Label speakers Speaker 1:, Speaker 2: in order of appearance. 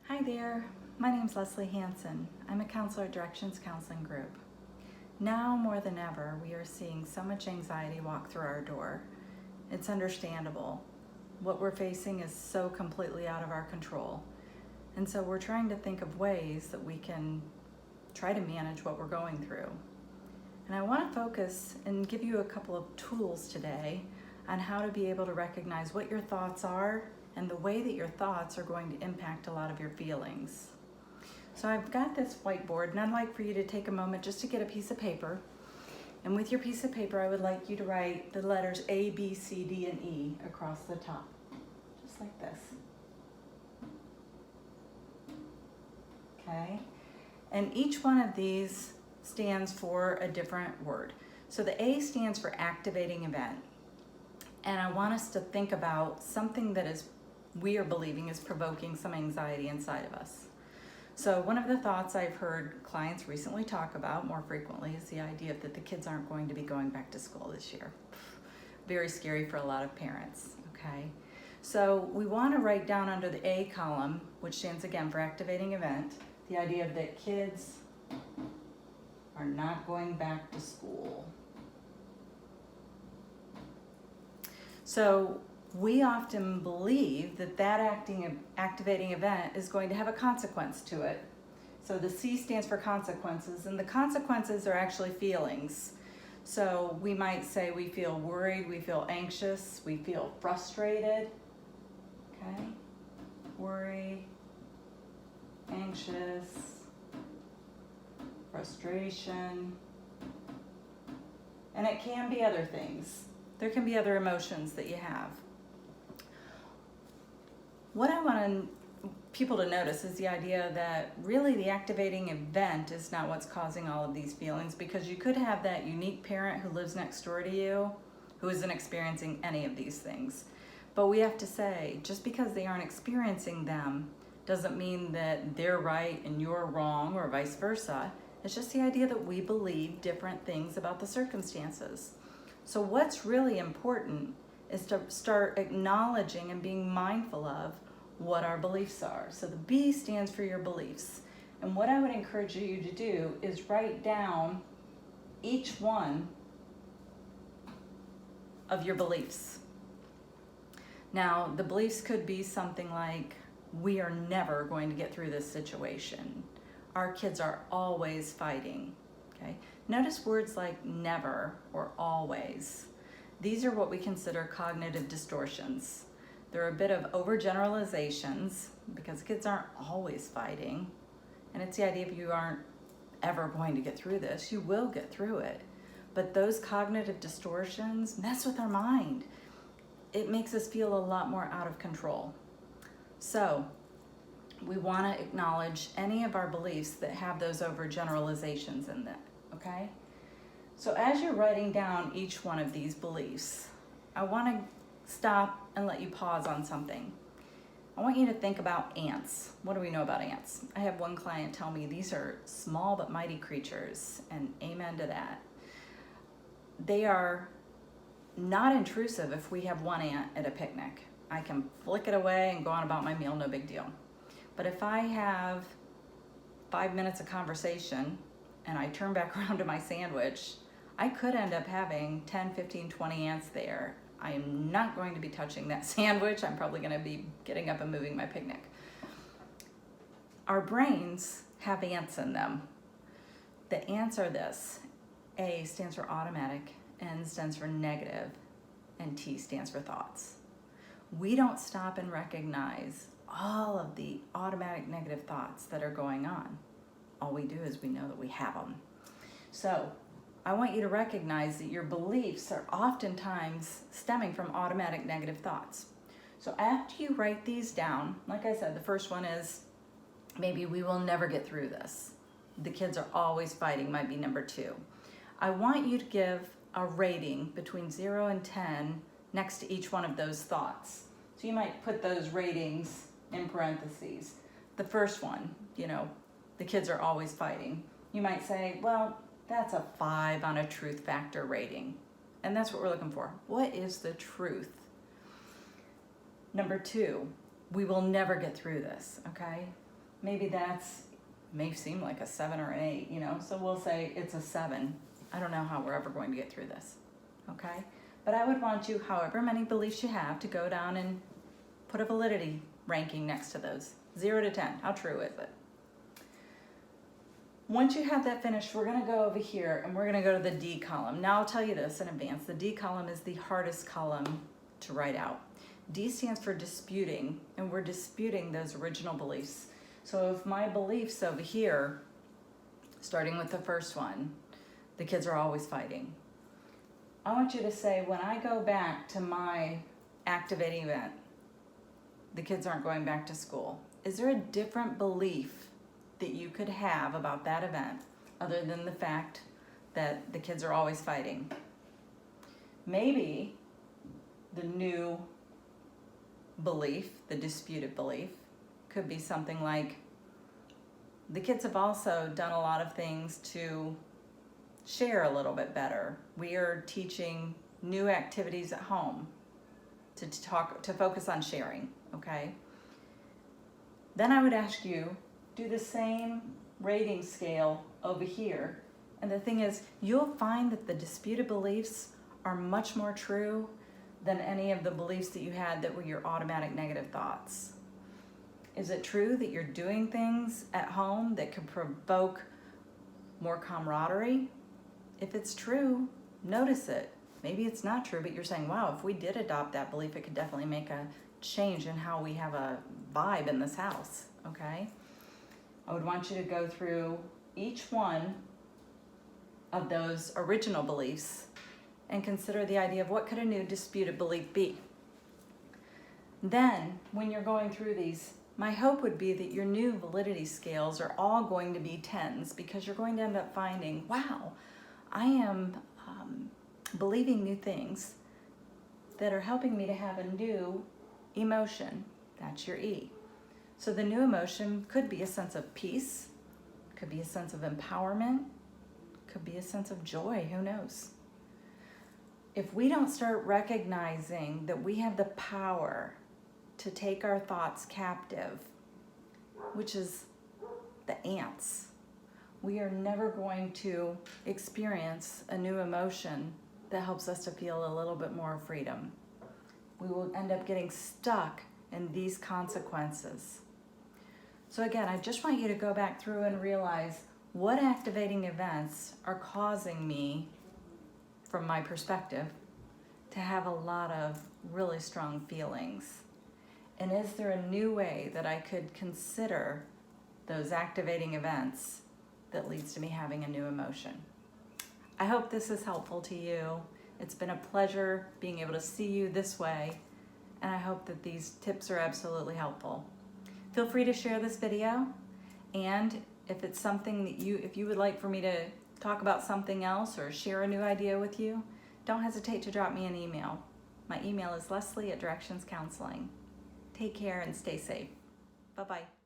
Speaker 1: Hi there, my name's Leslie Hansen. I'm a counselor at Directions Counseling Group. Now more than ever, we are seeing so much anxiety walk through our door. It's understandable. What we're facing is so completely out of our control. And so we're trying to think of ways that we can try to manage what we're going through. And I want to focus and give you a couple of tools today on how to be able to recognize what your thoughts are and the way that your thoughts are going to impact a lot of your feelings. So I've got this whiteboard, and I'd like for you to take a moment just to get a piece of paper. And with your piece of paper, I would like you to write the letters A, B, C, D, and E across the top, just like this. Okay? And each one of these stands for a different word. So the A stands for activating event. And I want us to think about something that we are believing is provoking some anxiety inside of us. So one of the thoughts I've heard clients recently talk about more frequently is the idea that the kids aren't going to be going back to school this year. Very scary for a lot of parents, okay? So we want to write down under the A column, which stands again for activating event, the idea that kids are not going back to school. So we often believe that activating event is going to have a consequence to it. So the C stands for consequences, and the consequences are actually feelings. So we might say we feel worried, we feel anxious, we feel frustrated. Okay? Worry, anxious, frustration, and it can be other things. There can be other emotions that you have. What I want people to notice is the idea that really the activating event is not what's causing all of these feelings, because you could have that unique parent who lives next door to you who isn't experiencing any of these things. But we have to say, just because they aren't experiencing them doesn't mean that they're right and you're wrong, or vice versa. It's just the idea that we believe different things about the circumstances. So what's really important is to start acknowledging and being mindful of what our beliefs are. So the B stands for your beliefs. And what I would encourage you to do is write down each one of your beliefs. Now, the beliefs could be something like, we are never going to get through this situation. Our kids are always fighting. Okay? Notice words like never or always. These are what we consider cognitive distortions. They're a bit of overgeneralizations because kids aren't always fighting. And it's the idea if you aren't ever going to get through this, you will get through it. But those cognitive distortions mess with our mind. It makes us feel a lot more out of control. So we want to acknowledge any of our beliefs that have those overgeneralizations in them, okay? So as you're writing down each one of these beliefs, I want to stop and let you pause on something. I want you to think about ants. What do we know about ants? I have one client tell me these are small but mighty creatures, and amen to that. They are not intrusive if we have one ant at a picnic. I can flick it away and go on about my meal, no big deal. But if I have 5 minutes of conversation and I turn back around to my sandwich, I could end up having 10, 15, 20 ants there. I am not going to be touching that sandwich. I'm probably going to be getting up and moving my picnic. Our brains have ants in them. The ants are this. A stands for automatic, N stands for negative, and T stands for thoughts. We don't stop and recognize all of the automatic negative thoughts that are going on. All we do is we know that we have them. So I want you to recognize that your beliefs are oftentimes stemming from automatic negative thoughts. So after you write these down, like I said, the first one is maybe we will never get through this. The kids are always fighting might be number 2. I want you to give a rating between 0 and 10 next to each one of those thoughts. So you might put those ratings in parentheses. The first one, the kids are always fighting. You might say, well, that's a 5 on a truth factor rating. And that's what we're looking for. What is the truth? Number 2, we will never get through this, okay? maybe may seem like a 7 or an 8, you know, so we'll say it's a 7. I don't know how we're ever going to get through this, okay? But I would want you, however many beliefs you have, to go down and put a validity ranking next to those. 0 to 10, how true is it? Once you have that finished, we're gonna go over here and we're gonna go to the D column. Now I'll tell you this in advance, the D column is the hardest column to write out. D stands for disputing, and we're disputing those original beliefs. So if my beliefs over here, starting with the first one, the kids are always fighting. I want you to say, when I go back to my activating event, the kids aren't going back to school. Is there a different belief that you could have about that event other than the fact that the kids are always fighting? Maybe the new belief, the disputed belief, could be something like, the kids have also done a lot of things to share a little bit better. We are teaching new activities at home to focus on sharing, okay? Then I would ask you, do the same rating scale over here. And the thing is, you'll find that the disputed beliefs are much more true than any of the beliefs that you had that were your automatic negative thoughts. Is it true that you're doing things at home that could provoke more camaraderie? If it's true, notice it. Maybe it's not true, but you're saying, wow, if we did adopt that belief, it could definitely make a change in how we have a vibe in this house, okay? I would want you to go through each one of those original beliefs and consider the idea of what could a new disputed belief be. Then, when you're going through these, my hope would be that your new validity scales are all going to be 10s, because you're going to end up finding, wow, I am believing new things that are helping me to have a new emotion. That's your E. So the new emotion could be a sense of peace, could be a sense of empowerment, could be a sense of joy, who knows? If we don't start recognizing that we have the power to take our thoughts captive, which is the ants, we are never going to experience a new emotion that helps us to feel a little bit more freedom. We will end up getting stuck in these consequences. So again, I just want you to go back through and realize what activating events are causing me, from my perspective, to have a lot of really strong feelings. And is there a new way that I could consider those activating events that leads to me having a new emotion? I hope this is helpful to you. It's been a pleasure being able to see you this way, and I hope that these tips are absolutely helpful. Feel free to share this video, and if it's something that if you would like for me to talk about something else or share a new idea with you, don't hesitate to drop me an email. My email is Leslie@Directions Counseling. Take care and stay safe. Bye-bye.